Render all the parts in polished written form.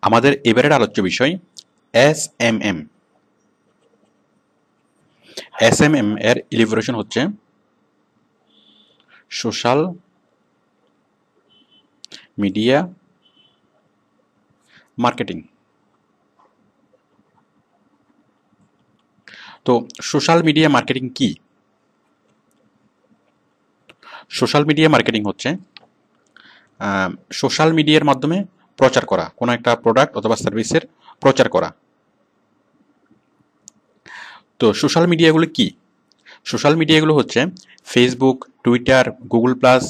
আমাদের এবারের আলোচ্য বিষয় এসএমএম। এসএমএম এর ইলিভরেশন হচ্ছে সোশ্যাল মিডিয়া মার্কেটিং। তো সোশ্যাল মিডিয়া মার্কেটিং কি? সোশ্যাল মিডিয়া মার্কেটিং হচ্ছে সোশ্যাল মিডিয়ার মাধ্যমে প্রচার করা, কোনো একটা প্রোডাক্ট অথবা সার্ভিসের প্রচার করা। তো সোশ্যাল মিডিয়াগুলো কি? সোশ্যাল মিডিয়াগুলো হচ্ছে ফেসবুক, টুইটার, গুগল প্লাস,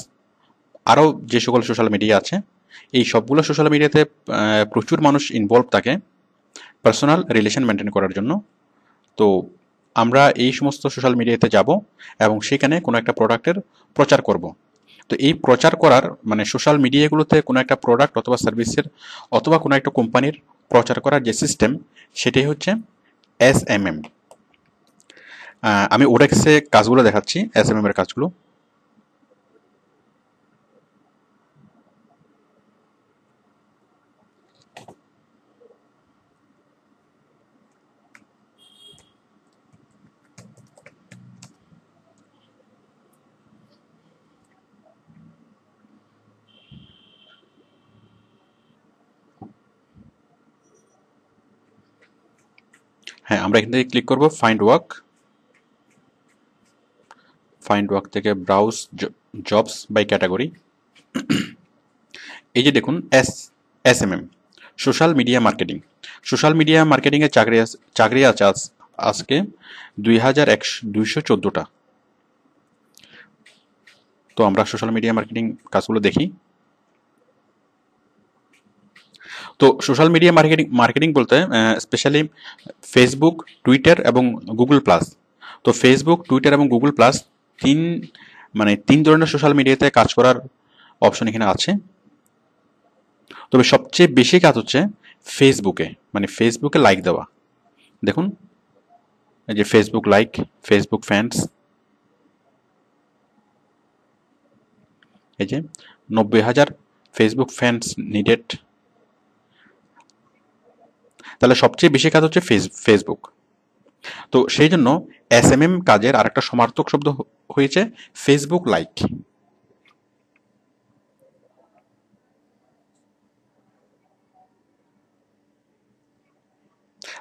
আরও যে সকল সোশ্যাল মিডিয়া আছে, এই সবগুলো সোশ্যাল মিডিয়াতে প্রচুর মানুষ ইনভলভ থাকে পার্সোনাল রিলেশন মেনটেন করার জন্য। তো আমরা এই সমস্ত সোশ্যাল মিডিয়াতে যাব এবং সেখানে কোনো একটা প্রোডাক্টের প্রচার করব। তো এই প্রচার করার মানে সোশ্যাল মিডিয়াগুলোতে কোনো একটা প্রোডাক্ট অথবা সার্ভিসের অথবা কোনো একটা কোম্পানির প্রচার করার যে সিস্টেম, সেটাই হচ্ছে এসএমএম। আমি ওডেক্সে কাজগুলো দেখাচ্ছি, এসএমএম এর কাজগুলো। হ্যাঁ, আমরা এখান থেকে ক্লিক করব ফাইন্ড ওয়ার্ক। ফাইন্ড ওয়ার্ক থেকে ব্রাউজ জবস বাই ক্যাটাগরি। এই যে দেখুন SMM, social media marketing. Social media মার্কেটিংয়ের চাকরি আছে আজকে 2,214টা। তো আমরা সোশ্যাল মিডিয়া মার্কেটিং কাজগুলো দেখি। তো সোশ্যাল মিডিয়া মার্কেটিং বলতে স্পেশালি ফেসবুক, টুইটার এবং গুগল প্লাস। তো ফেসবুক, টুইটার এবং গুগল প্লাস তিন ধরনের সোশ্যাল মিডিয়াতে কাজ করার অপশন এখানে আছে। তবে সবচেয়ে বেশি কাজ হচ্ছে ফেসবুকে, মানে ফেসবুকে লাইক দেওয়া। দেখুন এই যে ফেসবুক লাইক, ফেসবুক ফ্যান্স, এই যে 90,000 ফেসবুক ফ্যান্স নিডেড। তাহলে সবচেয়ে বেশি কাজ হচ্ছে ফেসবুক। তো সেই জন্য এসএমএম কাজের আরেকটা সমার্থক শব্দ হয়েছে ফেসবুক লাইক।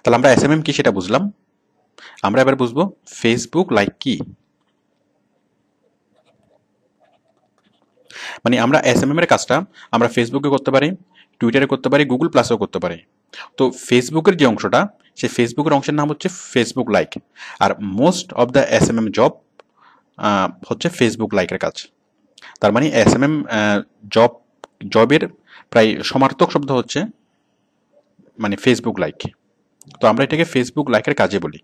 তাহলে আমরা এসএমএম কি সেটা বুঝলাম। আমরা এবার বুঝবো ফেসবুক লাইক কি। মানে আমরা এসএমএম এর কাজটা আমরা ফেসবুকে করতে পারি, টুইটারে করতে পারি, গুগল প্লাসেও করতে পারি। তো ফেসবুকের যে অংশটা, সেই ফেসবুকের অংশের নাম হচ্ছে ফেসবুক লাইক। আর most of the SMM job হচ্ছে ফেসবুক লাইকের কাজ। তার মানে এসএমএম জবের প্রায় সমার্থক শব্দ হচ্ছে মানে ফেসবুক লাইক। তো আমরা এটাকে ফেসবুক লাইকের কাজে বলি।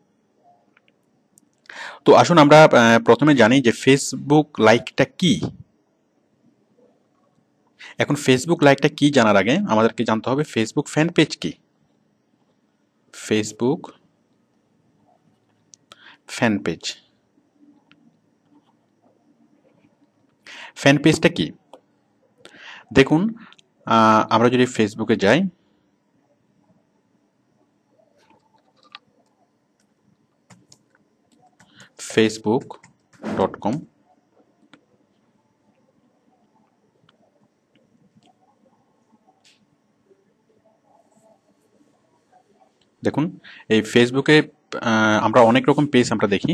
তো আসুন আমরা প্রথমে জানি যে ফেসবুক লাইকটা কি। এখন ফেসবুক লাইকটা কি জানার আগে আমাদেরকে জানতে হবে ফেসবুক ফ্যান পেজ কি। ফেসবুক ফ্যান পেজ, ফ্যান পেজটা কি দেখুন। আমরা যদি ফেসবুকে যাই, facebook.com, দেখুন এই ফেসবুকে আমরা অনেক রকম পেজ আমরা দেখি।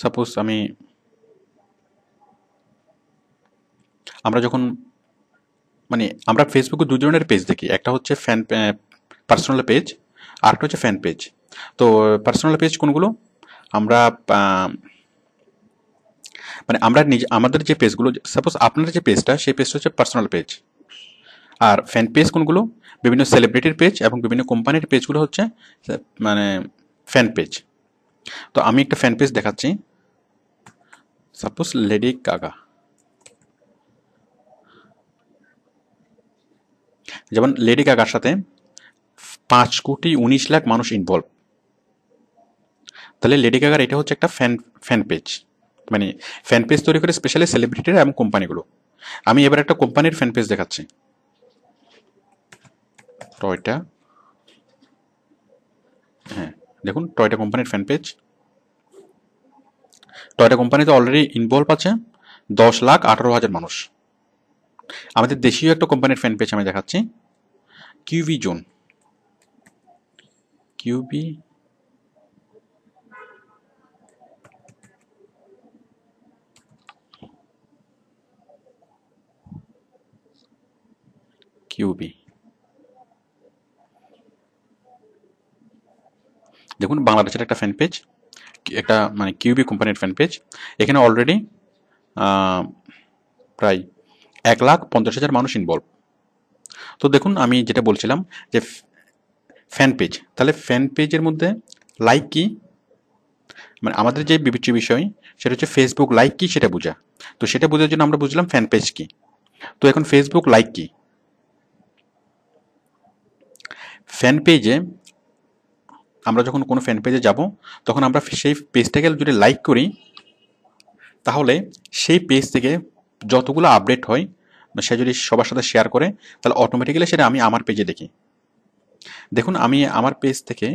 সাপোজ আমরা যখন আমরা ফেসবুকে দুই ধরনের পেজ দেখি, একটা হচ্ছে পার্সোনাল পেজ, আর একটা হচ্ছে ফ্যান পেজ। তো পার্সোনাল পেজ কোনগুলো? আমরা আমাদের যে পেজগুলো, সাপোজ আপনার যে পেজটা, সেই পেজটা হচ্ছে পার্সোনাল পেজ। আর ফ্যান পেজ কোনগুলো? বিভিন্ন সেলিব্রিটির পেজ এবং বিভিন্ন কোম্পানির পেজগুলো হচ্ছে ফ্যান পেজ। তো আমি একটা ফ্যান পেজ দেখাচ্ছি, সাপোজ লেডি গাগা। যেমন লেডি গাগার সাথে 5,19,00,000 মানুষ ইনভলভ। তাহলে লেডি গাগার এটা হচ্ছে একটা ফ্যান পেজ, মানে ফ্যান পেজ তৈরি করে স্পেশালি সেলিব্রিটিরা এবং কোম্পানিগুলো। আমি এবার একটা কোম্পানির ফ্যান পেজ দেখাচ্ছি। টয়টা, হ্যাঁ দেখুন টয়টা কোম্পানির ফ্যান পেজ। টয়টা কোম্পানিতে অলরেডি ইনভলভ আছে 10,18,000 মানুষ। আমাদের দেশীয় একটা কোম্পানির ফ্যান পেজ আমি দেখাচ্ছি, কিউবি জোন, কিউবি কিউবি, দেখুন বাংলাদেশের একটা ফ্যান পেজ, একটা মানে কিউবি কোম্পানির ফ্যান পেজ। এখানে অলরেডি প্রায় 1,50,000 মানুষ ইনভলভ। তো দেখুন আমি যেটা বলছিলাম যে ফ্যান পেজ, তাহলে ফ্যান পেজের মধ্যে লাইক কি, মানে আমাদের যে বিবেচ্য বিষয় সেটা হচ্ছে ফেসবুক লাইক কি সেটা বোঝা। তো সেটা বোঝার জন্য আমরা বুঝলাম ফ্যান পেজ কি। তো এখন ফেসবুক লাইক কি, ফ্যান পেজে আমরা যখন কোনো ফ্যান পেজে যাব তখন আমরা সেই পেজটাকে যদি লাইক করি তাহলে সেই পেজ থেকে যতগুলো আপডেট হয় সে যদি সবার সাথে শেয়ার করে তাহলে অটোমেটিক্যালি সেটা আমি আমার পেজে দেখি। দেখুন আমি আমার পেজ থেকে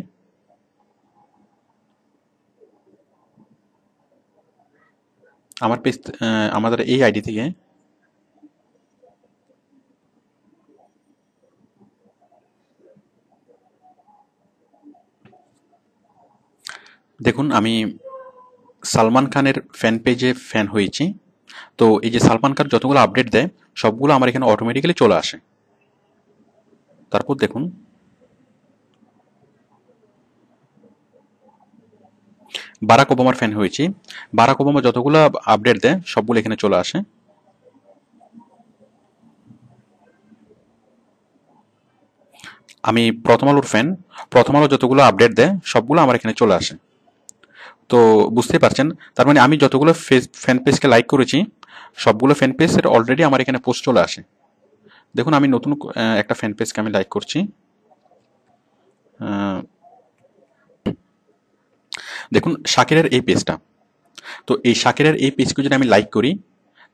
আমাদের এই আইডি থেকে দেখুন আমি সালমান খানের ফ্যান পেজে ফ্যান হয়েছি। তো এই যে সালমান খান যতগুলো আপডেট দেয় সবগুলো আমার এখানে অটোমেটিক্যালি চলে আসে। তারপর দেখুন বারাক ওবামার ফ্যান হয়েছি, বারাক ওবামা যতগুলো আপডেট দেয় সবগুলো এখানে চলে আসে। আমি প্রথম আলোর ফ্যান, প্রথম আলো যতগুলো আপডেট দেয় সবগুলো আমার এখানে চলে আসে। তো বুঝতেই পারছেন তার মানে আমি যতগুলো ফ্যান পেজকে লাইক করেছি সবগুলো ফ্যান পেজের অলরেডি আমার এখানে পোস্ট চলে আসে। দেখুন আমি নতুন একটা ফ্যান পেজকে আমি লাইক করছি, দেখুন শাকিরের এই পেজটা। তো এই শাকিরের এই পেজকে যদি আমি লাইক করি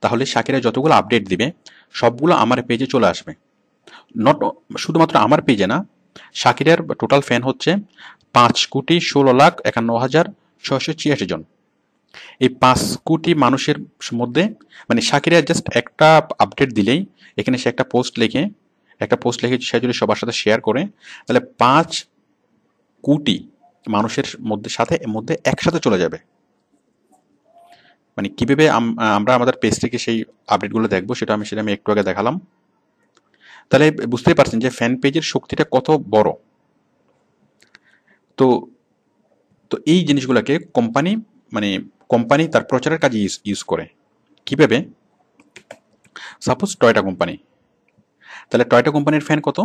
তাহলে শাকিরা যতগুলো আপডেট দিবে সবগুলো আমার পেজে চলে আসবে। নট শুধুমাত্র আমার পেজে না, শাকিরের টোটাল ফ্যান হচ্ছে 5,16,51,686 জন। এই 5 কোটি মানুষের মধ্যে মানে শাকিরা জাস্ট একটা আপডেট দিলেই এখানে সে একটা পোস্ট লিখে সে যদি সবার সাথে শেয়ার করে তাহলে 5 কোটি মানুষের মধ্যে একসাথে চলে যাবে। মানে কিভাবে আমরা আমাদের পেজ থেকে সেই আপডেটগুলো দেখবো সেটা আমি একটু আগে দেখালাম। তাহলে বুঝতেই পারছেন যে ফ্যান পেজের শক্তিটা কত বড়। তো তো এই জিনিসগুলোকে কোম্পানি তার প্রচারের কাজে ইউজ করে। কিভাবে? সাপোজ টয়টা কোম্পানি, তাহলে টয়টা কোম্পানির ফ্যান কত?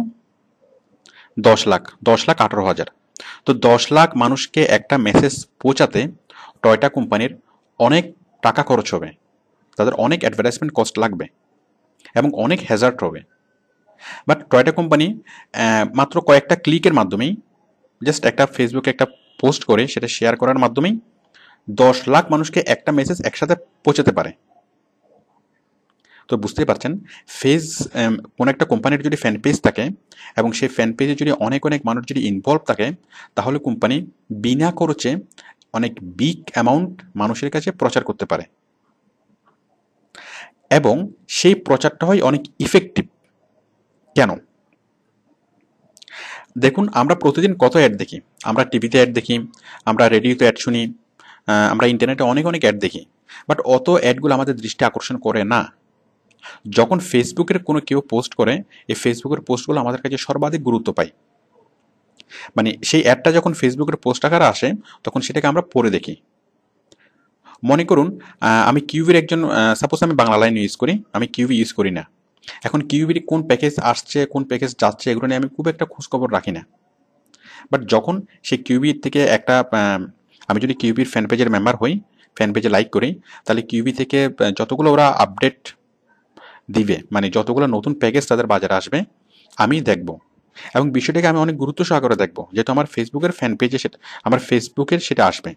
10,18,000। তো 10 লাখ মানুষকে একটা মেসেজ পৌঁছাতে টয়টা কোম্পানির অনেক টাকা খরচ হবে, তাদের অনেক অ্যাডভার্টাইজমেন্ট কস্ট লাগবে এবং অনেক হ্যাজার্ড হবে। বাট টয়টা কোম্পানি মাত্র কয়েকটা ক্লিকের মাধ্যমেই, জাস্ট একটা ফেসবুকে একটা পোস্ট করে সেটা শেয়ার করার মাধ্যমেই 10 লাখ মানুষকে একটা মেসেজ একসাথে পৌঁছাতে পারে। তো বুঝতেই পারছেন কোনো একটা কোম্পানির যদি ফ্যান পেজ থাকে এবং সেই ফ্যান পেজে যদি অনেক মানুষ যদি ইনভলভ থাকে তাহলে কোম্পানি বিনা খরচে অনেক বিগ অ্যামাউন্ট মানুষের কাছে প্রচার করতে পারে এবং সেই প্রচারটা হয় অনেক ইফেক্টিভ। কেন? দেখুন আমরা প্রতিদিন কত অ্যাড দেখি, আমরা টিভিতে অ্যাড দেখি, আমরা রেডিওতে অ্যাড শুনি, আমরা ইন্টারনেটে অনেক অ্যাড দেখি, বাট অত অ্যাডগুলো আমাদের দৃষ্টি আকর্ষণ করে না। যখন ফেসবুকের কোনো কেউ পোস্ট করে এই ফেসবুকের পোস্টগুলো আমাদের কাছে সর্বাধিক গুরুত্ব পায়। মানে সেই অ্যাডটা যখন ফেসবুকের পোস্ট আকারে আসে তখন সেটাকে আমরা পড়ে দেখি। মনে করুন আমি কিউবির একজন, সাপোজ আমি বাংলা লাইন ইউজ করি, আমি কিউবি ইউজ করি না। এখন কিউবির কোন প্যাকেজ আসছে কোন প্যাকেজ যাচ্ছে এগুলো নিয়ে আমি খুব একটা খোঁজখবর রাখি না। বাট যখন সেই কিউবির থেকে আমি যদি কিউবির ফ্যান পেজের মেম্বার হই, ফ্যান পেজে লাইক করি, তাহলে কিউবি থেকে যতগুলো ওরা আপডেট দিবে, মানে যতগুলো নতুন প্যাকেজ তাদের বাজারে আসবে আমি দেখব এবং বিষয়টাকে আমি অনেক গুরুত্ব সহকারে দেখব, যেহেতু আমার ফেসবুকের ফ্যান পেজে আমার ফেসবুকের সেটা আসবে।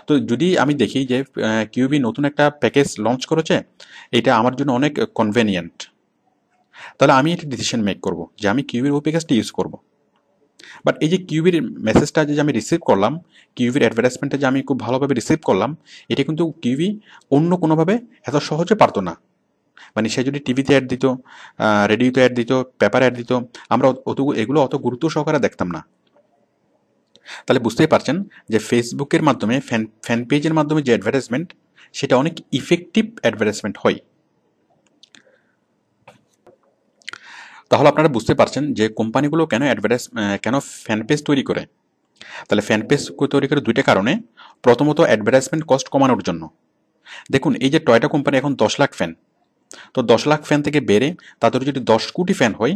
তো যদি আমি দেখি যে কিউবি নতুন একটা প্যাকেজ লঞ্চ করেছে, এটা আমার জন্য অনেক কনভেনিয়েন্ট, তাহলে আমি একটা ডিসিশন মেক করব যে আমি কিউবির ওপি কাজটা ইউজ করব। বাট এই যে কিউবির মেসেজটা যে আমি রিসিভ করলাম, কিউবির অ্যাডভার্টাইজমেন্টটা যে আমি খুব ভালোভাবে রিসিভ করলাম, এটা কিন্তু কিউবি অন্য কোনোভাবে এত সহজে পারতো না। মানে সে যদি টিভিতে অ্যাড দিত, রেডিওতে অ্যাড দিত, পেপার অ্যাড দিত, আমরা এগুলো অত গুরুত্ব সহকারে দেখতাম না। তাহলে বুঝতেই পারছেন যে ফেসবুকের মাধ্যমে ফ্যান পেজের মাধ্যমে যে অ্যাডভার্টাইজমেন্ট, সেটা অনেক ইফেক্টিভ অ্যাডভার্টাইজমেন্ট হয়। তাহলে আপনারা বুঝতে পারছেন যে কোম্পানিগুলো কেন ফ্যান পেজ তৈরি করে। তাহলে ফ্যান পেজ তৈরি করে দুইটা কারণে। প্রথমত অ্যাডভার্টাইজমেন্ট কস্ট কমানোর জন্য। দেখুন এই যে টয়টা কোম্পানি এখন 10 লাখ ফ্যান, তো 10 লাখ ফ্যান থেকে বেড়ে তাদের যদি 10 কোটি ফ্যান হয়,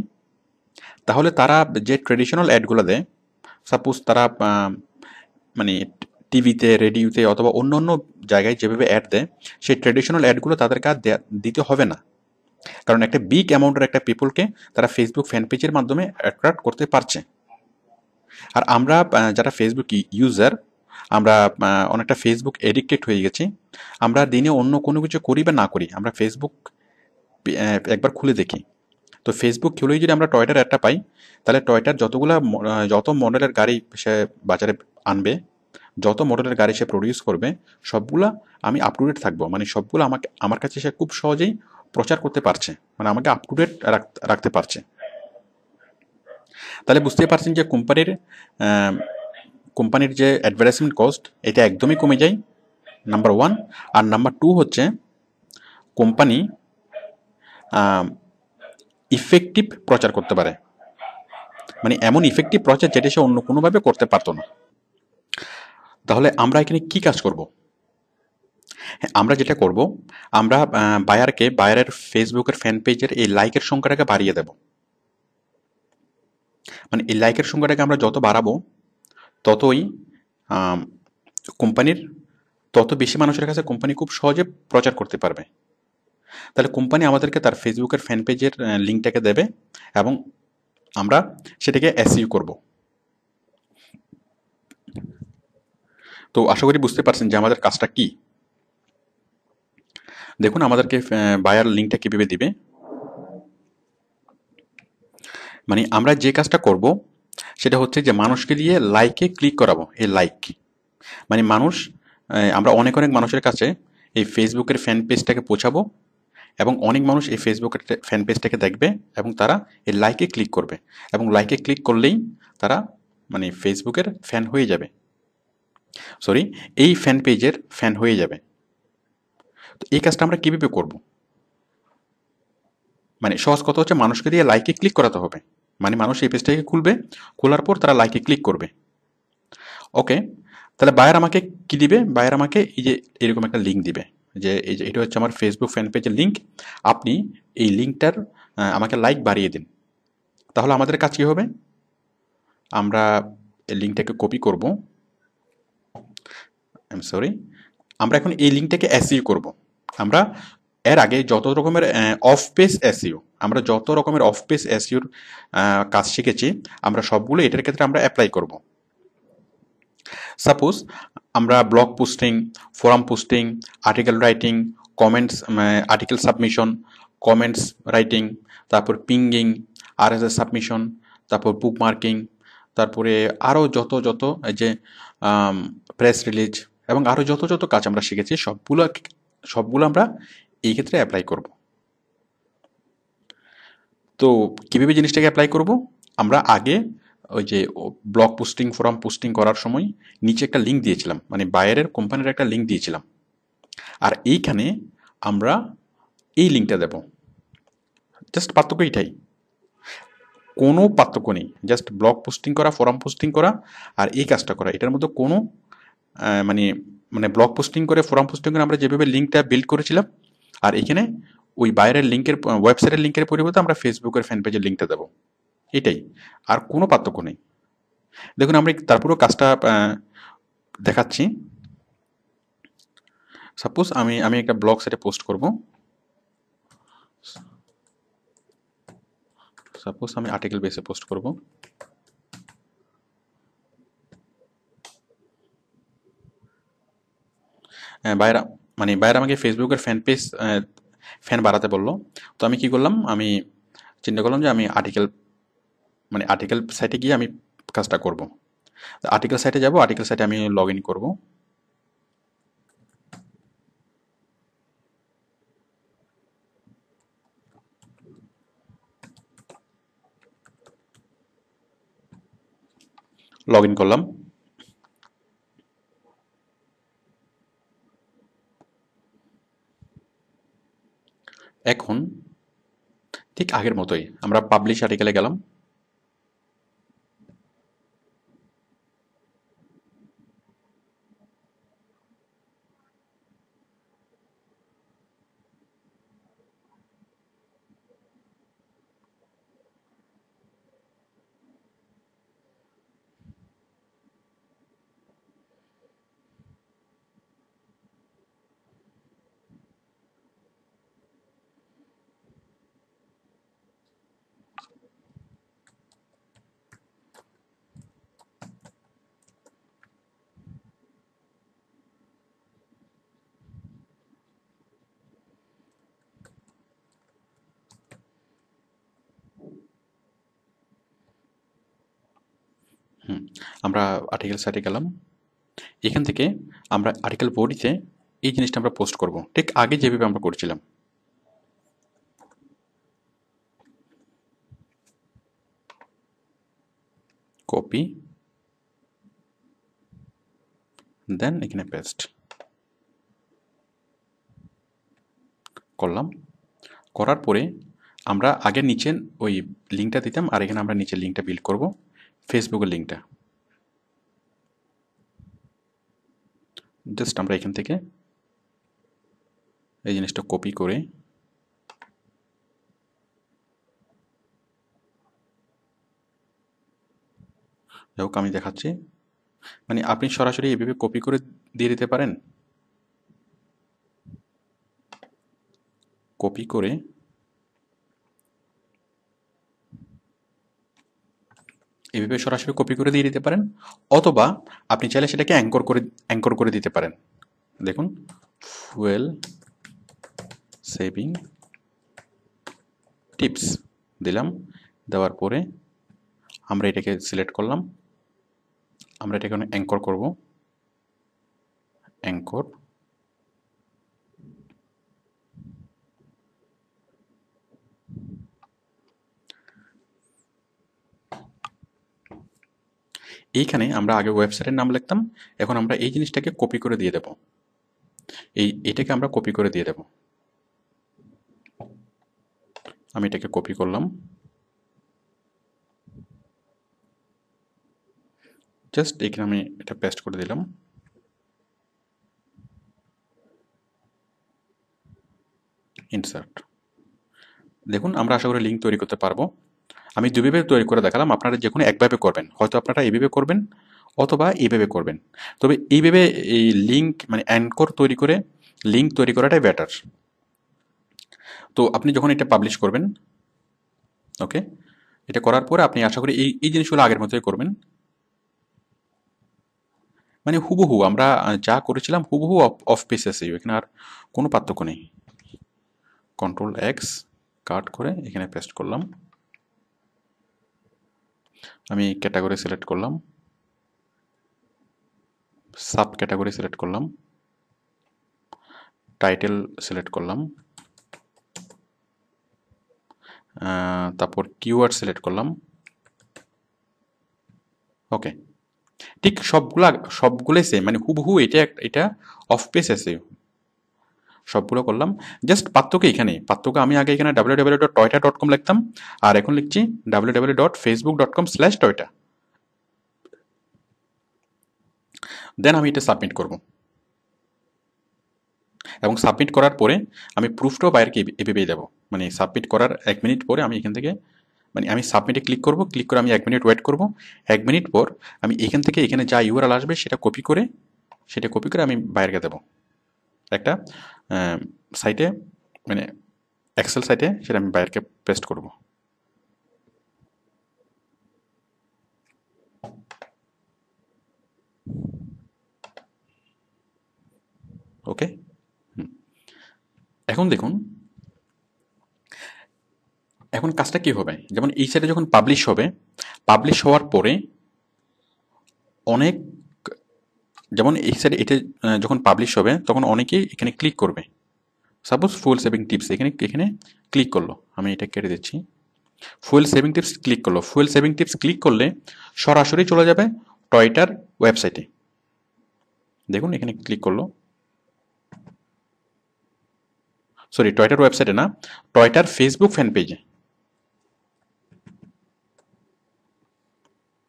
তাহলে তারা যে ট্রেডিশনাল অ্যাডগুলো দেয়, সাপোজ তারা মানে টিভিতে, রেডিওতে অথবা অন্য অন্য জায়গায় যেভাবে অ্যাড দেয়, সেই ট্রেডিশনাল অ্যাডগুলো তাদেরকে আর দিতে হবে না। কারণ একটা বিগ অ্যামাউন্টের একটা পিপলকে তারা ফেসবুক ফ্যান পেজের মাধ্যমে অ্যাট্রাক্ট করতে পারছে। আর আমরা যারা ফেসবুক ইউজার, আমরা অনেকটা ফেসবুক এডিক্টেড হয়ে গেছি। আমরা দিনে অন্য কোনো কিছু করি বা না করি, আমরা ফেসবুক একবার খুলে দেখি। তো ফেসবুক খুলেই যদি আমরা টয়টার অ্যাডটা পাই, তাহলে টয়টার যত মডেলের গাড়ি সে বাজারে আনবে, যত মডেলের গাড়ি সে প্রডিউস করবে, সবগুলা আমি আপ টু ডেট থাকবো। মানে সবগুলো আমার কাছে সে খুব সহজেই প্রচার করতে পারছে, মানে আমাকে আপ টু ডেট রাখতে পারছে। তাহলে বুঝতে পারছেন যে কোম্পানির যে অ্যাডভার্টাইজমেন্ট কস্ট, এটা একদমই কমে যায়, নাম্বার ওয়ান। আর নাম্বার টু হচ্ছে কোম্পানি ইফেক্টিভ প্রচার করতে পারে, মানে এমন ইফেক্টিভ প্রচার যেটা সে অন্য কোনোভাবে করতে পারতো না। তাহলে আমরা এখানে কি কাজ করব? আমরা যেটা করব, আমরা বায়ারের ফেসবুকের ফ্যান পেজের এই লাইকের সংখ্যাটাকে বাড়িয়ে দেব। মানে এই লাইকের সংখ্যাটাকে আমরা যত বাড়াবো, ততই কোম্পানির তত বেশি মানুষের কাছে কোম্পানি খুব সহজে প্রচার করতে পারবে। তাহলে কোম্পানি আমাদেরকে তার ফেসবুকের ফ্যান পেজের লিঙ্কটাকে দেবে এবং আমরা সেটাকে এসইউ করব। তো আশা করি বুঝতে পারছেন যে আমাদের কাজটা কি। দেখুন আমাদেরকে বায়ার লিঙ্কটা কিভাবে দিবে। মানে আমরা যে কাজটা করব সেটা হচ্ছে যে মানুষকে দিয়ে লাইকে ক্লিক করাবো। এই লাইক মানে আমরা অনেক মানুষের কাছে এই ফেসবুকের ফ্যান পেজটাকে পৌঁছাবো, এবং অনেক মানুষ এই ফেসবুকের ফ্যান পেজটাকে দেখবে এবং তারা এই লাইকে ক্লিক করবে, এবং লাইকে ক্লিক করলেই তারা মানে ফেসবুকের ফ্যান হয়ে যাবে, এই ফ্যান পেজের ফ্যান হয়ে যাবে। তো এই কাজটা আমরা কিভাবে করব? মানে সহজ কথা হচ্ছে মানুষকে দিয়ে লাইকে ক্লিক করাতে হবে। মানে মানুষ এই পেজটাকে খুলবে, খোলার পর তারা লাইকে ক্লিক করবে। ওকে, তাহলে বায়ার আমাকে কি দিবে? বায়ার আমাকে এই যে এরকম একটা লিঙ্ক দিবে, যে এই যে এটা হচ্ছে আমার ফেসবুক ফ্যান পেজের লিঙ্ক, আপনি এই লিঙ্কটার আমাকে লাইক বাড়িয়ে দিন। তাহলে আমাদের কাজ কি হবে? আমরা এই লিঙ্কটাকে কপি করব, আমরা এখন এই লিঙ্কটাকে এসইও করব। আমরা এর আগে যত রকমের অফ পেজ এসইও, আমরা যত রকমের অফ পেজ এসইওর কাজ শিখেছি, আমরা সবগুলো এটার ক্ষেত্রে আমরা অ্যাপ্লাই করব। সাপোজ আমরা blog posting, forum posting, article writing, comments, article submission, comments writing, তারপর পিঙ্গিং, আরএসএস সাবমিশন, তারপর বুক মার্কিং, তারপরে আরও যত এই যে প্রেস রিলিজ এবং আরও যত কাজ আমরা শিখেছি, সবগুলো আমরা এই ক্ষেত্রে অ্যাপ্লাই করব। তো কীভাবে জিনিসটাকে অ্যাপ্লাই করব? আমরা আগে ওই যে ব্লগ পোস্টিং, ফোরাম পোস্টিং করার সময় নিচে একটা লিঙ্ক দিয়েছিলাম, মানে বায়ারের কোম্পানির একটা লিঙ্ক দিয়েছিলাম, আর এইখানে আমরা এই লিঙ্কটা দেব। জাস্ট পার্থক্য এটাই, কোনো পার্থক্য নেই। জাস্ট ব্লগ পোস্টিং করা, ফোরাম পোস্টিং করা আর এই কাজটা করা, এটার মধ্যে কোনো মানে মানে ব্লগ পোস্টিং করে, ফোরাম পোস্টিং করে আমরা যেভাবে লিঙ্কটা বিল্ড করেছিলাম, আর এখানে ওই বাইরের লিঙ্কের, ওয়েবসাইটের লিঙ্কের পরিবর্তে আমরা ফেসবুকের ফ্যান পেজের লিঙ্কটা দেবো, এটাই, আর কোনো পার্থক্য নেই। দেখুন আমরা তারপরেও কাজটা দেখাচ্ছি। সাপোজ আমি একটা ব্লগ সাইটে পোস্ট করব, সাপোজ আমি আর্টিকেল বেসে পোস্ট করব। বাইরে আমাকে ফেসবুকের ফ্যান বাড়াতে বললো। তো আমি কি করলাম, আমি চিন্তা করলাম যে আমি আর্টিকেল সাইটে গিয়ে আমি কাজটা করব। আর্টিকেল সাইটে যাব, আর্টিকেল সাইটে আমি লগ ইন করবো। লগ ইন করলাম। এখন ঠিক আগের মতোই আমরা পাবলিশ আর্টিকেলে গেলাম। আমরা আর্টিকেল সাইটে গেলাম। এখান থেকে আমরা আর্টিকেল বডিতে এই জিনিসটা আমরা পোস্ট করব, ঠিক আগে যেভাবে আমরা করছিলাম। কপি, দেন এখানে পেস্ট করলাম। করার পরে আমরা আগে নিচে ওই লিঙ্কটা দিতাম, আর এখানে আমরা নিচে লিঙ্কটা বিল্ড করব, ফেসবুকের লিঙ্কটা। জাস্ট আমরা এখান থেকে এই জিনিসটা কপি করে যাই হোক আমি দেখাচ্ছি, মানে আপনি সরাসরি এভাবে কপি করে দিয়ে দিতে পারেন। কপি করে এভাবে সরাসরি কপি করে দিয়ে দিতে পারেন, অথবা আপনি চাইলে সেটাকে অ্যাঙ্কর করে দিতে পারেন। দেখুন, ফুয়েল সেভিং টিপস দিলাম। দেওয়ার পরে আমরা এটাকে সিলেক্ট করলাম, আমরা এটাকে অ্যাঙ্কর করব। অ্যাঙ্কর, এইখানে আমরা আগে ওয়েবসাইটের নাম লিখতাম, এখন আমরা এই জিনিসটাকে কপি করে দিয়ে দেব। এটাকে আমরা কপি করে দিয়ে দেব। আমি এটাকে কপি করলাম, জাস্ট এখানে আমি এটা পেস্ট করে দিলাম। ইনসার্ট। দেখুন, আমরা আশা করি লিঙ্ক তৈরি করতে পারবো। আমি দুইভাবে তৈরি করে দেখালাম, আপনারা যে কোনো একভাবে করবেন, হয়তো আপনারা এইভাবে করবেন অথবা এইভাবে করবেন। তবে এইভাবে এই লিঙ্ক মানে অ্যাঙ্কর তৈরি করে লিঙ্ক তৈরি করাটাই বেটার। তো আপনি যখন এটা পাবলিশ করবেন, ওকে, এটা করার পরে আপনি আশা করি এই জিনিসগুলো আগের মতোই করবেন। মানে হুবহু আমরা যা করেছিলাম হুবহু অফ পেজ এসইও, এখানে আর কোনো পার্থক্য নেই। কন্ট্রোল এক্স কাট করে এখানে পেস্ট করলাম। আমি ক্যাটাগরি সিলেক্ট করলাম, সাব ক্যাটাগরি সিলেক্ট করলাম, টাইটেল সিলেক্ট করলাম, তারপর কিওয়ার্ড সিলেক্ট করলাম। ওকে, ঠিক সবগুলোই সেম, মানে হুবহু এটা অফ পেজ এসইও সবগুলো করলাম। জাস্ট পার্থক্য এখানে, পার্থক্য আমি আগে এখানে www.toyota.com লিখতাম, আর এখন লিখছি www.facebook.com/toyota। দেন আমি এটা সাবমিট করব, এবং সাবমিট করার পরে আমি প্রুফটাও বাইরকে এভাবেই দেবো। মানে সাবমিট করার 1 মিনিট পরে আমি এখান থেকে মানে আমি সাবমিটে ক্লিক করব, ক্লিক করে আমি 1 মিনিট ওয়েট করব। 1 মিনিট পর আমি এখান থেকে এখানে যা ইউআরএল আসবে সেটা কপি করে আমি বাইরকে দেবো একটা সাইটে, মানে এক্সেল সাইটে, সেটা আমি বাইরকে পেস্ট করব। ওকে, এখন দেখুন, এখন কাজটা কি হবে, যেমন এই সাইটে যখন পাবলিশ হবে, পাবলিশ হওয়ার পরে অনেক, যেমন এই সাইডে এটা যখন পাবলিশ হবে তখন অনেকেই এখানে ক্লিক করবে। সাপোজ ফুয়েল সেভিং টিপস এখানে এখানে ক্লিক করলো, আমি এটা কেটে দিচ্ছি। ফুয়েল সেভিং টিপস ক্লিক করলো, ফুয়েল সেভিং টিপস ক্লিক করলে সরাসরি চলে যাবে টয়টার ওয়েবসাইটে। দেখুন এখানে ক্লিক করলো, সরি টয়টার ওয়েবসাইটে না, টয়টার ফেসবুক ফ্যান পেজে।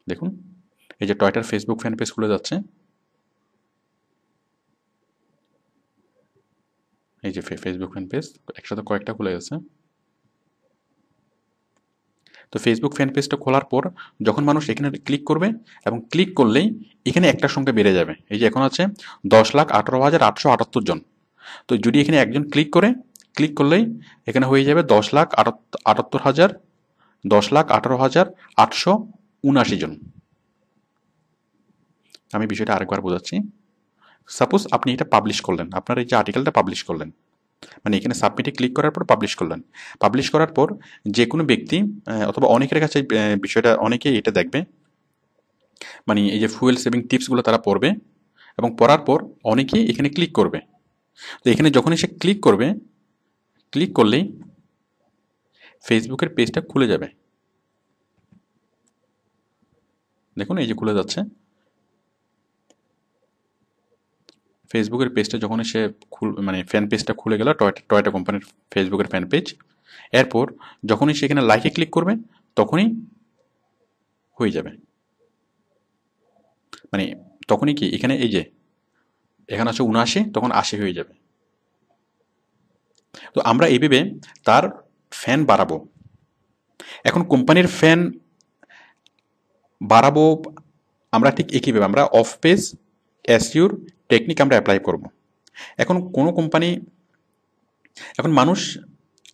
দেখুন এই যে টয়টার ফেসবুক ফ্যান পেজ খুলে যাচ্ছে, এই যে ফেসবুক ফ্যান পেজ একসাথে কয়েকটা খুলে গেছে। তো ফেসবুক ফ্যান পেজটা খোলার পর যখন মানুষ এখানে ক্লিক করবে এবং ক্লিক করলেই এখানে একটা সংখ্যা বেড়ে যাবে, এই যে এখন আছে 10,18,878 জন। তো যদি এখানে একজন ক্লিক করে, ক্লিক করলেই এখানে হয়ে যাবে 10,18,879 জন। আমি বিষয়টা আরেকবার বোঝাচ্ছি। সাপোজ আপনি এটা পাবলিশ করলেন, আপনার এই যে আর্টিকেলটা পাবলিশ করলেন, মানে এখানে সাবমিটে ক্লিক করার পর পাবলিশ করলেন। পাবলিশ করার পর যে কোনো ব্যক্তি অথবা অনেকের কাছে বিষয়টা, অনেকেই এটা দেখবে, মানে এই যে ফুয়েল সেভিং টিপসগুলো তারা পড়বে এবং পড়ার পর অনেকেই এখানে ক্লিক করবে। তো এখানে যখনই সে ক্লিক করবে, ক্লিক করলেই ফেসবুকের পেজটা খুলে যাবে। দেখুন এই যে খুলে যাচ্ছে ফেসবুকের পেজটা, যখন সে মানে ফ্যান পেজটা খুলে গেল, টয়টা কোম্পানির ফেসবুকের ফ্যান পেজ। এরপর যখনই সেখানে লাইকে ক্লিক করবে তখনই হয়ে যাবে, মানে তখনই কি এখানে এই যে এখানে আছে 79, তখন 80 হয়ে যাবে। তো আমরা এইভাবে তার ফ্যান বাড়াবো। এখন কোম্পানির ফ্যান বাড়াবো আমরা ঠিক একইভাবে আমরা অফ পেজ এসইওর টেকনিক আমরা অ্যাপ্লাই করব। এখন কোনো কোম্পানি, এখন মানুষ,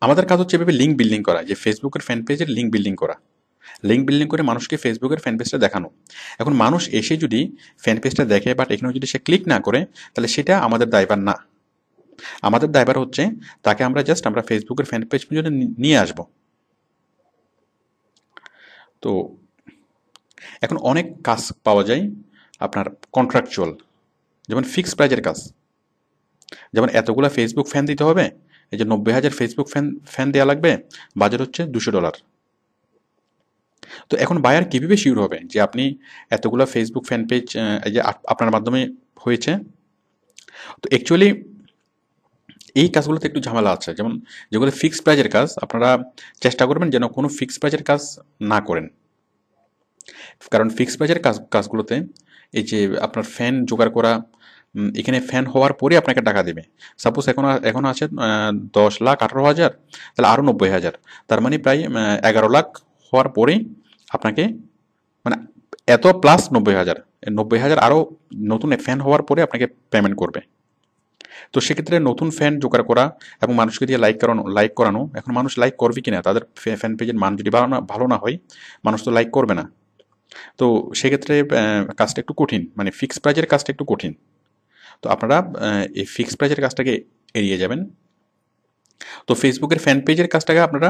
আমাদের কাজ হচ্ছে এভাবে লিঙ্ক বিল্ডিং করা, যে ফেসবুকের ফ্যান পেজের লিঙ্ক বিল্ডিং করা, লিঙ্ক বিল্ডিং করে মানুষকে ফেসবুকের ফ্যান পেজটা দেখানো। এখন মানুষ এসে যদি ফ্যান পেজটা দেখে বাট এখানে যদি সে ক্লিক না করে, তাহলে সেটা আমাদের দায়ভার না। আমাদের দায়ভার হচ্ছে তাকে আমরা জাস্ট আমরা ফেসবুকের ফ্যান পেজ পর্যন্ত নিয়ে আসব। তো এখন অনেক কাজ পাওয়া যায় আপনার কন্ট্রাকচুয়াল, যেমন ফিক্সড প্রাইজের কাজ, যেমন এতগুলো ফেসবুক ফ্যান দিতে হবে, এই যে 90,000 ফেসবুক ফ্যান দেওয়া লাগবে, বাজেট হচ্ছে $200। তো এখন বায়ার কীভাবে শিওর হবে যে আপনি এতগুলো ফেসবুক ফ্যান পেজ এই যে আপনার মাধ্যমে হয়েছে? তো অ্যাকচুয়ালি এই কাজগুলোতে একটু ঝামেলা আছে, যেমন যেগুলো ফিক্সড প্রাইজের কাজ আপনারা চেষ্টা করবেন যেন কোনো ফিক্সড প্রাইজের কাজ না করেন, কারণ ফিক্সড প্রাইজের কাজগুলোতে এই যে আপনার ফ্যান জোগাড় করা, এখানে ফ্যান হওয়ার পরে আপনাকে টাকা দেবে। সাপোজ এখন আছে 10,18,000, তাহলে আরও 90,000, তার মানে প্রায় 11 লাখ হওয়ার পরেই আপনাকে, মানে এত প্লাস 90,000, 90,000 আরও নতুন ফ্যান হওয়ার পরে আপনাকে পেমেন্ট করবে। তো সেক্ষেত্রে নতুন ফ্যান জোগাড় করা এবং মানুষকে দিয়ে লাইক করানো, এখন মানুষ লাইক করবে কিনা, তাদের ফ্যান পেজের মান যদি ভালো না হয় মানুষ তো লাইক করবে না। তো সেক্ষেত্রে কাজটা একটু কঠিন, মানে ফিক্সড প্রাইজের কাজটা একটু কঠিন। তো আপনারা এই ফিক্সড প্রাইজের কাজটাকে এড়িয়ে যাবেন। তো ফেসবুকের ফ্যান পেজের কাজটাকে আপনারা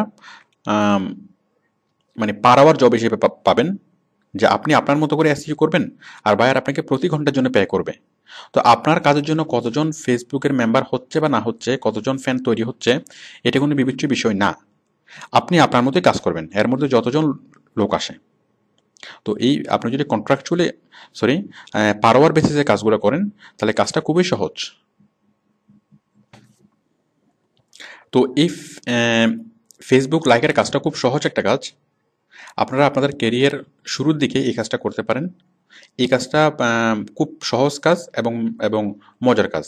মানে পার আওয়ার জব হিসেবে পাবেন, যে আপনি আপনার মতো করে এসইও করবেন আর বায়ার আপনাকে প্রতি ঘন্টার জন্য পে করবে। তো আপনার কাজের জন্য কতজন ফেসবুকের মেম্বার হচ্ছে বা না হচ্ছে, কতজন ফ্যান তৈরি হচ্ছে, এটা কোনো বিবেচ্য বিষয় না। আপনি আপনার মতোই কাজ করবেন, এর মধ্যে যতজন লোক আসে। তো এই আপনি যদি পার আওয়ার বেসিসে কাজগুলো করেন তাহলে কাজটা খুবই সহজ। তো এই ফেসবুক লাইকের কাজটা খুব সহজ একটা কাজ। আপনারা আপনাদের ক্যারিয়ার শুরুর দিকে এই কাজটা করতে পারেন। এই কাজটা খুব সহজ কাজ এবং এবং মজার কাজ,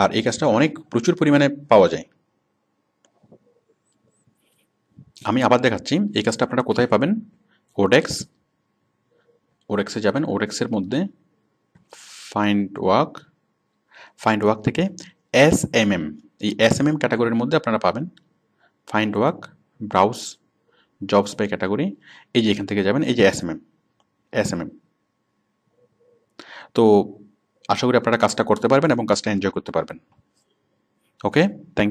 আর এই কাজটা প্রচুর পরিমাণে পাওয়া যায়। আমি আবার দেখাচ্ছি এই কাজটা আপনারা কোথায় পাবেন। ওডেক্সে যাবেন, ওডেক্সের মধ্যে ফাইন্ড ওয়ার্ক থেকে SMM, এই SMM ক্যাটাগরির মধ্যে আপনারা পাবেন find work, browse jobs by category. এই যে এখান থেকে যাবেন, এই যে SMM। তো আশা করি আপনারা কাজটা করতে পারবেন এবং কাজটা এনজয় করতে পারবেন। ওকে, থ্যাংক